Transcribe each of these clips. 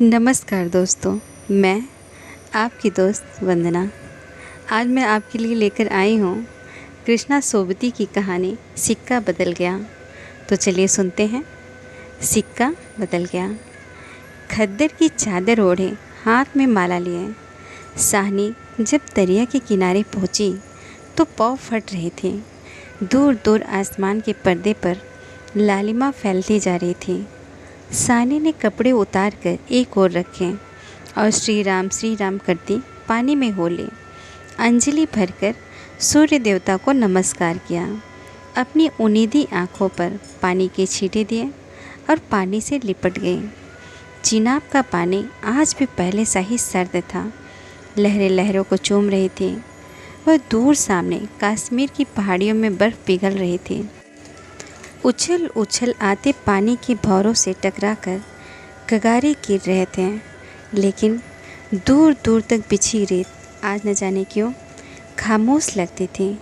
नमस्कार दोस्तों, मैं आपकी दोस्त वंदना। आज मैं आपके लिए लेकर आई हूँ कृष्णा सोबती की कहानी सिक्का बदल गया। तो चलिए सुनते हैं। सिक्का बदल गया। खद्दर की चादर ओढ़े, हाथ में माला लिए, साहनी जब दरिया के किनारे पहुँची तो पाँव फट रहे थे। दूर दूर आसमान के पर्दे पर लालिमा फैलती जा रही थी। साहनी ने कपड़े उतार कर एक ओर रखे और श्री राम करती पानी में हो ली। अंजलि भरकर सूर्य देवता को नमस्कार किया। अपनी उनीदी आँखों पर पानी के छींटे दिए और पानी से लिपट गई। चिनाब का पानी आज भी पहले सा ही सर्द था। लहरें लहरों को चूम रही थी। वह दूर सामने कश्मीर की पहाड़ियों में बर्फ़ पिघल रही थी। उछल उछल आते पानी की भौरों से टकराकर गगारे गिर रहे थे, लेकिन दूर दूर तक बिछी रेत आज न जाने क्यों खामोश लगती थी।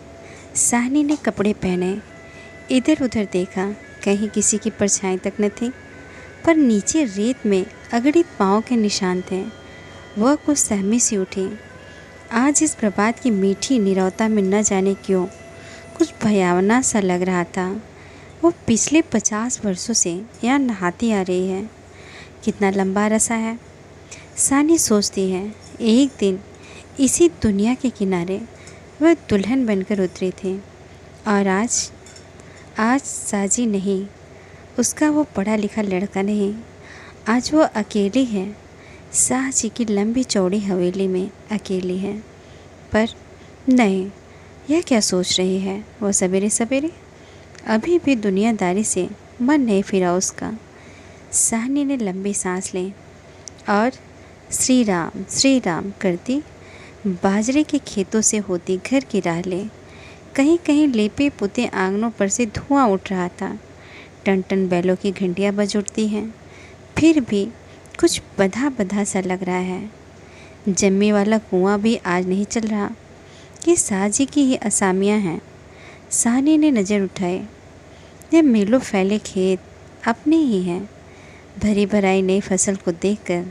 साहनी ने कपड़े पहने, इधर उधर देखा, कहीं किसी की परछाई तक न थी, पर नीचे रेत में अगड़ित पाँव के निशान थे। वह कुछ सहमी सी उठी। आज इस प्रभात की मीठी नीरवता में न जाने क्यों कुछ भयावना सा लग रहा था। वो पिछले 50 वर्षों से यहाँ नहाती आ रही है। कितना लंबा रसा है। साहनी सोचती है, एक दिन इसी दुनिया के किनारे वह दुल्हन बनकर उतरी थी, और आज साजी नहीं, उसका वो पढ़ा लिखा लड़का नहीं, आज वो अकेली है। शाह जी की लंबी चौड़ी हवेली में अकेली है। पर नहीं, यह क्या सोच रही है वो सवेरे सवेरे? अभी भी दुनियादारी से मन नहीं फिरा उसका। साहनी ने लंबी सांस ली और श्री राम करती बाजरे के खेतों से होती घर की राह ले। कहीं कहीं लेपे पुते आंगनों पर से धुआं उठ रहा था। टन टन बैलों की घंटियां बज उठती हैं। फिर भी कुछ बधा बधा सा लग रहा है। जम्मी वाला कुआं भी आज नहीं चल रहा। ये साजी की ही असामियाँ हैं। साहनी ने नज़र उठाई। यह मीलों फैले खेत अपने ही हैं। भरी भराई नई फसल को देखकर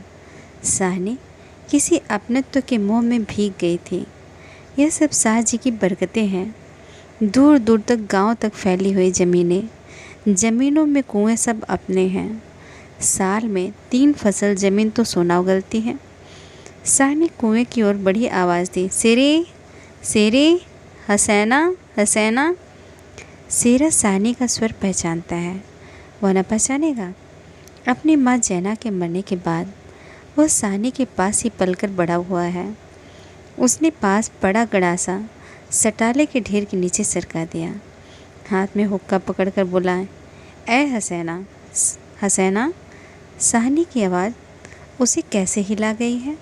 साहनी किसी अपनत्व के मोह में भीग गई थी। यह सब शाह जी की बरकतें हैं। दूर दूर तक गांव तक फैली हुई ज़मीनों में कुएं सब अपने हैं। साल में 3 फसल ज़मीन तो सोना उगलती है। साहनी कुएं की ओर बड़ी आवाज़ दी, सेरे सेरे, हसैना हसैना। सेरा साहनी का स्वर पहचानता है, वह न पहचानेगा? अपनी माँ जैना के मरने के बाद वह साहनी के पास ही पलकर बड़ा हुआ है। उसने पास बड़ा गड़ासा सटाले के ढेर के नीचे सरका दिया। हाथ में हुक्का पकड़कर बोला, ए हसैना हसैना। साहनी की आवाज़ उसे कैसे हिला गई है।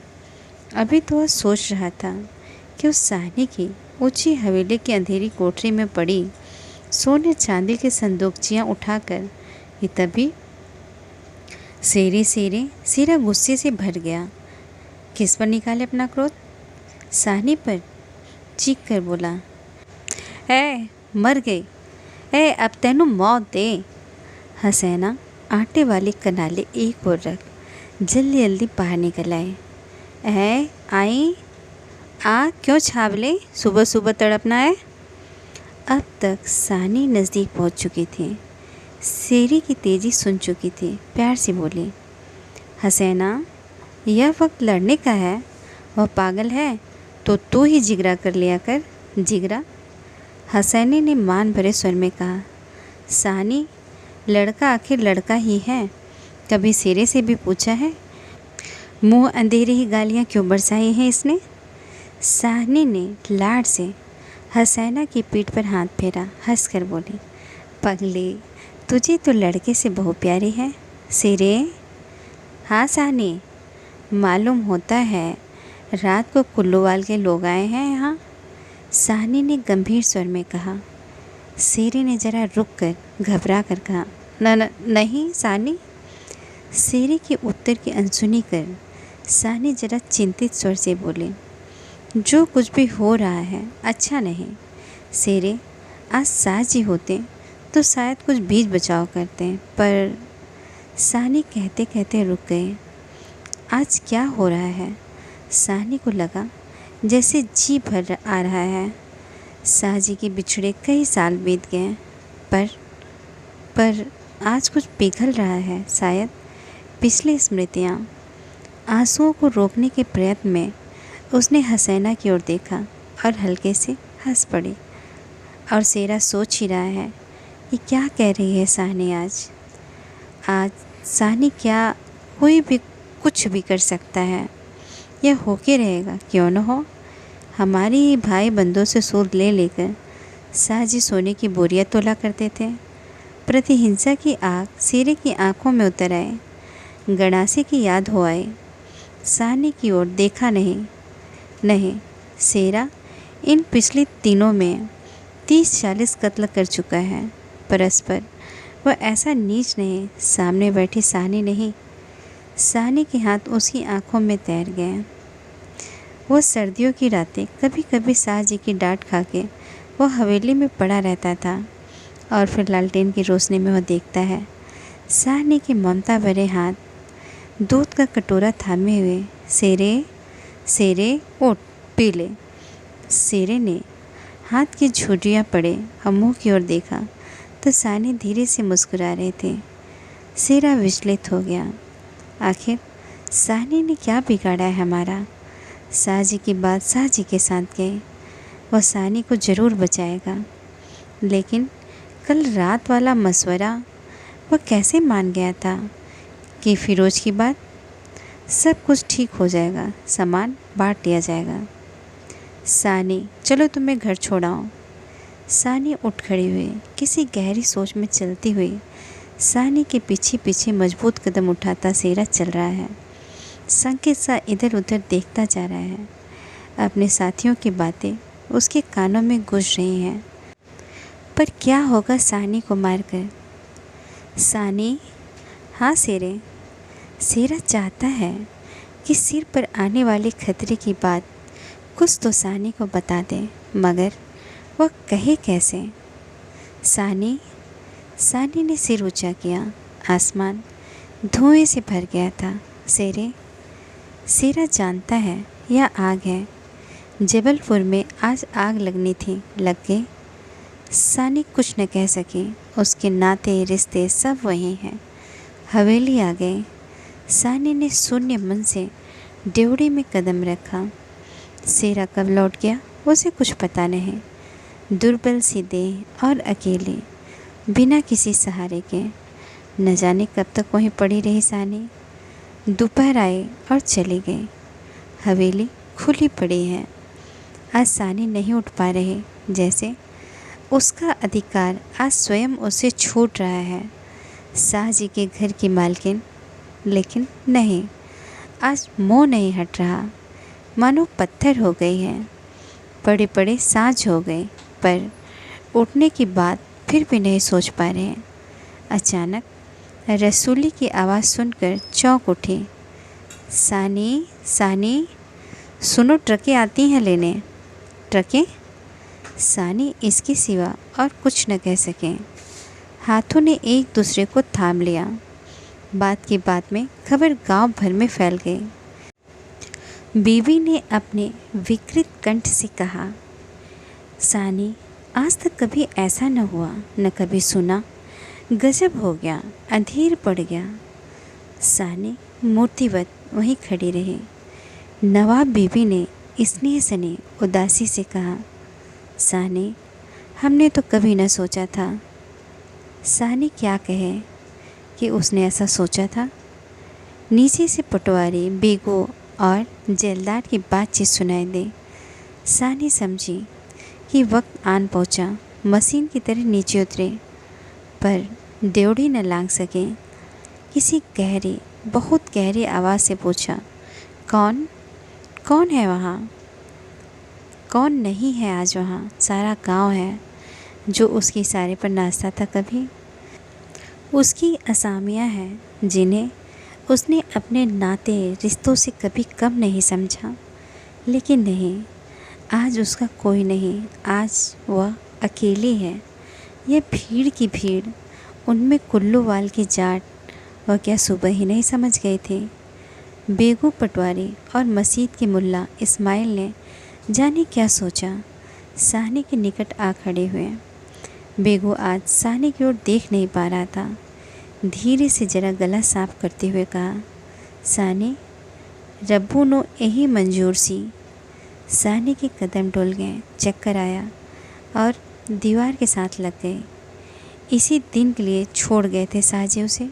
अभी तो वह सोच रहा था कि उस साहनी की ऊंची हवेली की अंधेरी कोठरी में पड़ी सोने चांदी के संदूकचियाँ उठाकर, ये तभी सेरा गुस्से से भर गया। किस पर निकाले अपना क्रोध? साहनी पर। चीख कर बोला, ए मर गई, ए अब तेनू मौत दे। हसैना आटे वाले कनाले एक ओर रख जल्दी जल्दी बाहर निकल आए। ए आई आ, क्यों छावले, सुबह सुबह तड़पना है? अब तक साहनी नज़दीक पहुंच चुकी थी। सेरी की तेज़ी सुन चुकी थी। प्यार से बोली, हसैना यह वक्त लड़ने का है। वह पागल है तो तू ही जिगरा कर लिया कर। जिगरा? हसैनी ने मान भरे स्वर में कहा। साहनी, लड़का आखिर लड़का ही है। कभी सेरे से भी पूछा है? मुँह अंधेरे ही गालियाँ क्यों बरसाई हैं इसने? साहनी ने लाड से हसैना की पीठ पर हाथ फेरा, हंसकर बोली, पगली, तुझे तो लड़के से बहुत प्यारी है। सेरे? हाँ साहनी, मालूम होता है रात को कुल्लूवाल के लोग आए हैं यहाँ। साहनी ने गंभीर स्वर में कहा। सेरे ने जरा रुक कर घबरा कर कहा, नहीं साहनी। सेरे के उत्तर की अनसुनी कर साहनी जरा चिंतित स्वर से बोली, जो कुछ भी हो रहा है अच्छा नहीं। सेरे, आज सास जी होते तो शायद कुछ बीच बचाव करते, पर साहनी कहते कहते रुक गए। आज क्या हो रहा है? साहनी को लगा जैसे जी भर आ रहा है। शाहजी के बिछड़े कई साल बीत गए, पर आज कुछ पिघल रहा है। शायद पिछली स्मृतियाँ। आंसुओं को रोकने के प्रयत्न में उसने हसैना की ओर देखा और हल्के से हंस पड़ी। और सेरा सोच ही रहा है कि क्या कह रही है साहनी आज साहनी क्या कोई भी कुछ भी कर सकता है, यह होके रहेगा, क्यों न हो। हमारी ही भाई बंदों से सूद ले लेकर शाहजी सोने की बोरियां तोला करते थे। प्रतिहिंसा की आग सेरे की आंखों में उतर आए। गणासी की याद हो आई। साहनी की ओर देखा नहीं, सेरा इन पिछले दिनों में 30-40 कत्ल कर चुका है। परस्पर वह ऐसा नीच नहीं। सामने बैठी साहनी नहीं, साहनी के हाथ उसकी आंखों में तैर गए। वो सर्दियों की रातें कभी कभी शाहजी की डांट खा के वो हवेली में पड़ा रहता था और फिर लालटेन की रोशनी में वह देखता है साहनी के ममता भरे हाथ दूध का कटोरा थामे हुए। सेरे उठ पी ले। सेरे ने हाथ की झुर्रियाँ पड़े और मुँह की ओर देखा तो साहनी धीरे से मुस्कुरा रहे थे। सेरा विचलित हो गया। आखिर साहनी ने क्या बिगाड़ा है हमारा? शाहजी की बात शाहजी के साथ गई। वह साहनी को ज़रूर बचाएगा। लेकिन कल रात वाला मशवरा वह कैसे मान गया था कि फिरोज की बात? सब कुछ ठीक हो जाएगा, सामान बांट लिया जाएगा। साहनी चलो तुम्हें घर छोड़ाऊँ। साहनी उठ खड़ी हुई, किसी गहरी सोच में चलती हुई। साहनी के पीछे पीछे मजबूत कदम उठाता सेरा चल रहा है। संकेत सा इधर उधर देखता जा रहा है। अपने साथियों की बातें उसके कानों में गूंज रही हैं। पर क्या होगा साहनी को मारकर? साहनी, हाँ सेरे। सेरा चाहता है कि सिर पर आने वाले खतरे की बात कुछ तो साहनी को बता दे, मगर वह कहे कैसे? साहनी ने सिर ऊंचा किया। आसमान धुएं से भर गया था। सेरा जानता है यह आग है। जबलपुर में आज आग लगनी थी, लग गई। साहनी कुछ न कह सकी। उसके नाते रिश्ते सब वही हैं। हवेली आ गए। साहनी ने शून्य मन से ड्योढ़ी में कदम रखा। सेरा कब लौट गया उसे कुछ पता नहीं। दुर्बल सी देह और अकेले, बिना किसी सहारे के। न जाने कब तक वहीं पड़ी रही साहनी। दोपहर आए और चली गई। हवेली खुली पड़ी है। आज साहनी नहीं उठ पा रही, जैसे उसका अधिकार आज स्वयं उसे छूट रहा है। शाहजी के घर की मालकिन, लेकिन नहीं, आज मोह नहीं हट रहा। मानो पत्थर हो गई है। पड़े पड़े साँझ हो गई, पर उठने की बात फिर भी नहीं सोच पा रहे हैं। अचानक रसूली की आवाज़ सुनकर चौंक उठी। साहनी, सुनो, ट्रकें आती हैं लेने। ट्रकें? साहनी इसके सिवा और कुछ न कह सकें। हाथों ने एक दूसरे को थाम लिया। बात की बात में खबर गांव भर में फैल गई। बीवी ने अपने विकृत कंठ से कहा, साहनी, आज तक कभी ऐसा न हुआ, न कभी सुना। गजब हो गया, अंधेर पड़ गया। साहनी मूर्तिवत वहीं खड़ी रही। नवाब बीबी ने स्नेह सने उदासी से कहा, साहनी, हमने तो कभी न सोचा था। साहनी क्या कहे कि उसने ऐसा सोचा था। नीचे से पटवारी, बेगो और जेलदार की बातचीत सुनाई दे। साहनी समझी कि वक्त आन पहुंचा। मशीन की तरह नीचे उतरे, पर ड्योढ़ी न लांघ सके। किसी गहरी, बहुत गहरी आवाज़ से पूछा, कौन है वहाँ? कौन नहीं है आज वहाँ? सारा गांव है जो उसके इशारे पर नाचता था कभी। उसकी असामियाँ हैं जिन्हें उसने अपने नाते रिश्तों से कभी कम नहीं समझा। लेकिन नहीं, आज उसका कोई नहीं। आज वह अकेली है। यह भीड़ की भीड़, उनमें कुल्लूवाल की जाट वह क्या सुबह ही नहीं समझ गई थी? बेगू पटवारी और मस्जिद के मुल्ला इस्माइल ने जाने क्या सोचा, साहनी के निकट आ खड़े हुए। बेगू आज साहनी की ओर देख नहीं पा रहा था। धीरे से जरा गला साफ करते हुए कहा, साहनी, रब्बू नो यही मंजूर सी। साहनी के कदम डोल गए, चक्कर आया और दीवार के साथ लग गए। इसी दिन के लिए छोड़ गए थे साहजी उसे।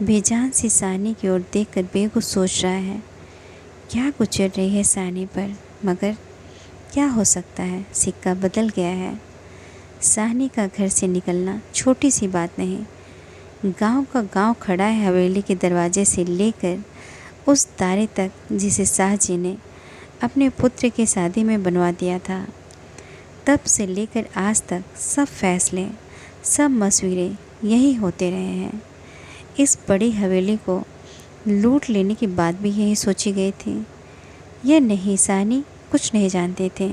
बेजान सी साहनी की ओर देखकर बेगू सोच रहा है, क्या गुजर रही है साहनी पर, मगर क्या हो सकता है, सिक्का बदल गया है। साहनी का घर से निकलना छोटी सी बात नहीं। गांव का गांव खड़ा है हवेली के दरवाजे से लेकर उस तारे तक जिसे साहजी ने अपने पुत्र की शादी में बनवा दिया था। तब से लेकर आज तक सब फैसले, सब मशवरे यही होते रहे हैं। इस बड़ी हवेली को लूट लेने की बात भी यही सोची गई थी। यह नहीं, साहनी कुछ नहीं जानते थे।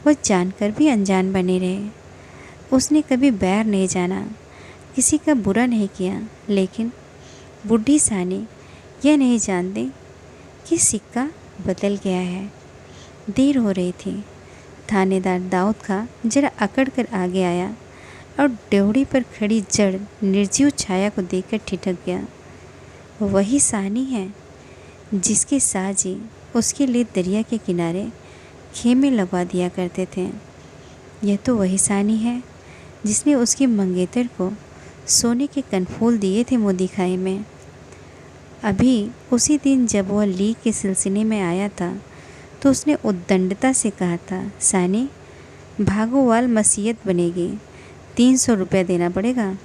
वह जानकर भी अनजान बने रहे। उसने कभी बैर नहीं जाना, किसी का बुरा नहीं किया, लेकिन बूढ़ी साहनी यह नहीं जानती कि सिक्का बदल गया है। देर हो रही थी। थानेदार दाऊद खां जरा अकड़ कर आगे आया और ड्योढ़ी पर खड़ी जड़ निर्जीव छाया को देखकर ठिठक गया। वही साहनी है जिसके साहजी उसके लिए दरिया के किनारे खेमे लगवा दिया करते थे। यह तो वही साहनी है जिसने उसके मंगेतर को सोने के कनफूल दिए थे मोदीखाई में। अभी उसी दिन जब वह लीग के सिलसिले में आया था तो उसने उद्दंडता से कहा था, साहनी, भागोवाल मसीयत बनेगी, 300 रुपया देना पड़ेगा।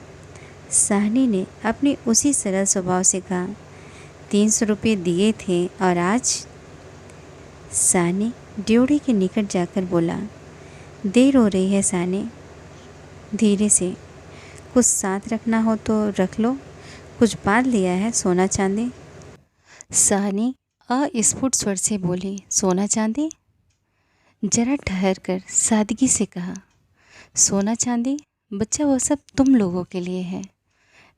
साहनी ने अपने उसी सरल स्वभाव से कहा, 300 रुपये दिए थे और आज। साहनी ड्योढ़ी के निकट जाकर बोला, देर हो रही है साहनी, धीरे से, कुछ साथ रखना हो तो रख लो, कुछ बांध लिया है सोना चांदी। साहनी अस्फुट स्वर से बोली, सोना चांदी? जरा ठहर कर सादगी से कहा, सोना चांदी बच्चा वो सब तुम लोगों के लिए है,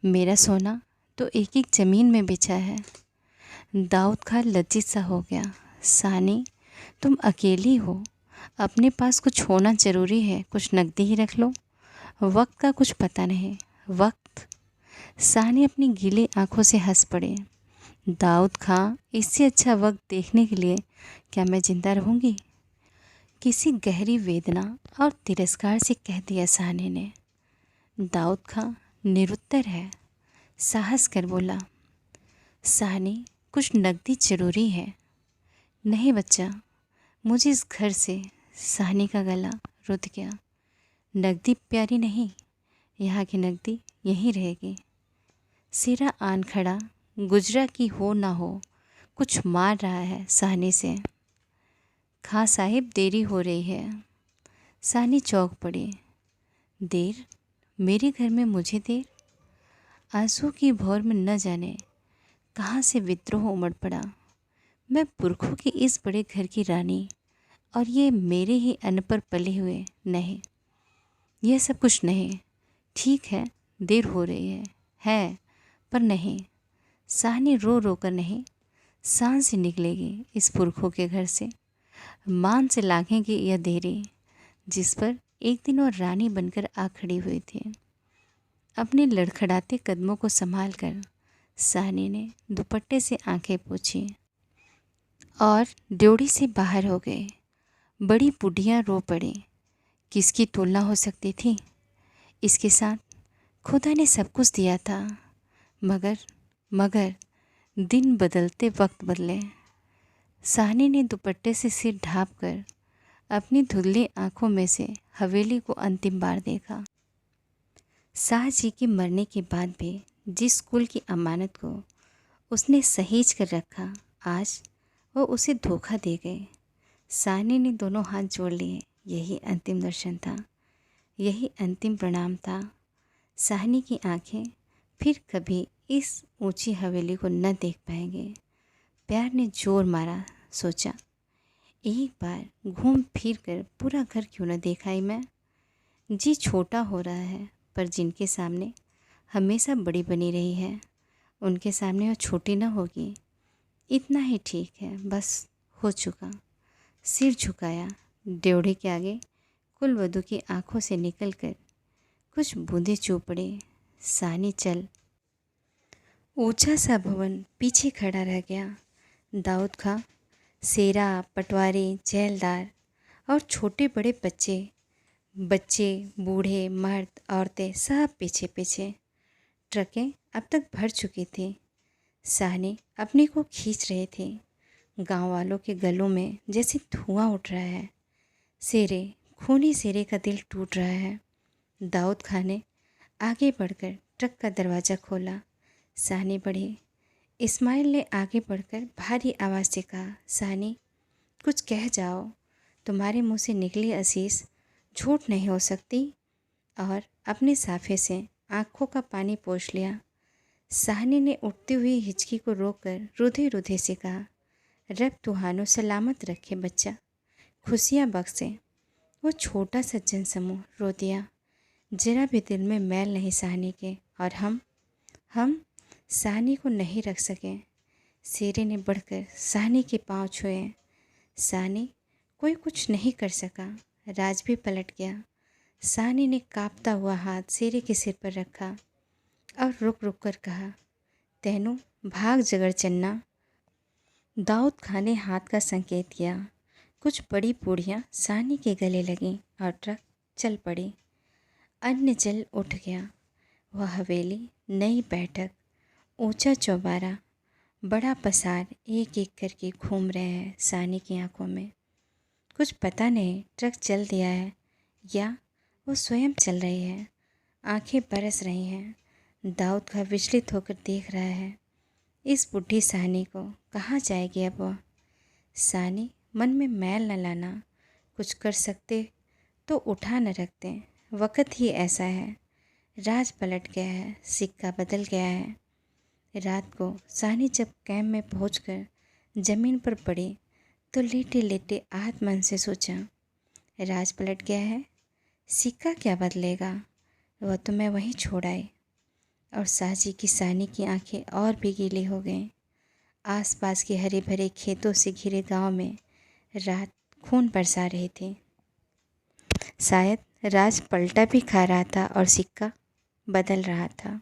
मेरा सोना तो एक एक ज़मीन में बिछा है। दाऊद खां लज्जित सा हो गया। साहनी, तुम अकेली हो, अपने पास कुछ होना ज़रूरी है, कुछ नकदी ही रख लो, वक्त का कुछ पता नहीं। वक्त? साहनी अपनी गीली आंखों से हंस पड़े। दाऊद खां, इससे अच्छा वक्त देखने के लिए क्या मैं जिंदा रहूँगी? किसी गहरी वेदना और तिरस्कार से कह दिया साहनी ने। दाऊद खां निरुत्तर है, साहस कर बोला, साहनी, कुछ नकदी ज़रूरी है। नहीं बच्चा, मुझे इस घर से। साहनी का गला रुध गया। नकदी प्यारी नहीं, यहाँ की नकदी यहीं रहेगी। सिरा आन खड़ा, गुजरा की हो ना हो, कुछ मार रहा है साहनी से। खां साहिब, देरी हो रही है। साहनी चौंक पड़ी। देर? मेरे घर में मुझे देर? आंसू की भौर में न जाने कहाँ से विद्रोह उमड़ पड़ा। मैं पुरखों की इस बड़े घर की रानी और ये मेरे ही अन्न पर पले हुए। नहीं, यह सब कुछ नहीं। ठीक है, देर हो रही है पर नहीं। साहनी रो रो कर नहीं, शान से निकलेगी इस पुरखों के घर से। मान से लांघेगी यह देरी जिस पर एक दिन और रानी बनकर आ खड़ी हुई थी। अपने लड़खड़ाते कदमों को संभाल कर साहनी ने दुपट्टे से आंखें पोंछी और ड्योढ़ी से बाहर हो गए। बड़ी बुढ़ियाँ रो पड़ी। किसकी तुलना हो सकती थी इसके साथ? खुदा ने सब कुछ दिया था, मगर दिन बदलते वक्त बदले। साहनी ने दुपट्टे से सिर ढाँप कर अपनी धुंधली आंखों में से हवेली को अंतिम बार देखा। शाह जी के मरने के बाद भी जिस कुल की अमानत को उसने सहेज कर रखा, आज वो उसे धोखा दे गए। साहनी ने दोनों हाथ जोड़ लिए। यही अंतिम दर्शन था, यही अंतिम प्रणाम था। साहनी की आंखें फिर कभी इस ऊंची हवेली को न देख पाएंगे। प्यार ने जोर मारा, सोचा, एक बार घूम फिर कर पूरा घर क्यों न देखाई मैं। जी छोटा हो रहा है, पर जिनके सामने हमेशा बड़ी बनी रही है, उनके सामने वो छोटी न होगी। इतना ही ठीक है, बस हो चुका। सिर झुकाया। ड्योढ़ी के आगे कुलवधू की आंखों से निकलकर कुछ बूंदें चू पड़े। सानी चल। ऊंचा सा भवन पीछे खड़ा रह गया। दाऊद खां, सेरा, पटवारी, जेलदार और छोटे बड़े बच्चे बच्चे बूढ़े मर्द औरतें सब पीछे पीछे। ट्रकें अब तक भर चुकी थी। साहनी अपने को खींच रहे थे। गांव वालों के गलों में जैसे धुआं उठ रहा है। सेरे, खूनी सेरे का दिल टूट रहा है। दाऊद खां ने आगे बढ़कर ट्रक का दरवाज़ा खोला। साहनी बढ़ी। इस्माइल ने आगे बढ़कर भारी आवाज़ से कहा, साहनी, कुछ कह जाओ। तुम्हारे मुंह से निकली असीस झूठ नहीं हो सकती। और अपने साफे से आंखों का पानी पोंछ लिया। साहनी ने उठती हुई हिचकी को रोककर रुधे रुधे से कहा, रब तुहानो सलामत रखे बच्चा, खुशियाँ बख्शे। वो छोटा सज्जन समूह रो दिया। जरा भी दिल में मैल नहीं साहनी के। और हम साहनी को नहीं रख सके। शेरे ने बढ़कर साहनी के पांव छुए। साहनी, कोई कुछ नहीं कर सका। राज भी पलट गया। साहनी ने कांपता हुआ हाथ शेरे के सिर पर रखा और रुक रुक कर कहा, तेनू भाग जगड़ चन्ना। दाऊद खां ने हाथ का संकेत किया। कुछ बड़ी बूढ़ियाँ साहनी के गले लगीं और ट्रक चल पड़ी। अन्य जल उठ गया। वह हवेली, नई बैठक, ऊंचा चौबारा, बड़ा पसार एक एक करके घूम रहे हैं साहनी की आंखों में। कुछ पता नहीं ट्रक चल दिया है या वो स्वयं चल रही है। आंखें बरस रही हैं। दाऊद खां विचलित होकर देख रहा है इस बुढ़ी साहनी को। कहाँ जाएगी अब वह? साहनी, मन में मैल न लाना। कुछ कर सकते तो उठा न रखते। वक्त ही ऐसा है। राज पलट गया है, सिक्का बदल गया है। रात को साहनी जब कैंप में पहुंचकर ज़मीन पर पड़ी तो लेटे लेटे आत्मन से सोचा, राज पलट गया है, सिक्का क्या बदलेगा, वह तो मैं वहीं छोड़ आई। और साहजी की साहनी की आंखें और भी गीली हो गईं। आसपास के हरे भरे खेतों से घिरे गांव में रात खून बरसा रही थी। शायद राज पलटा भी खा रहा था और सिक्का बदल रहा था।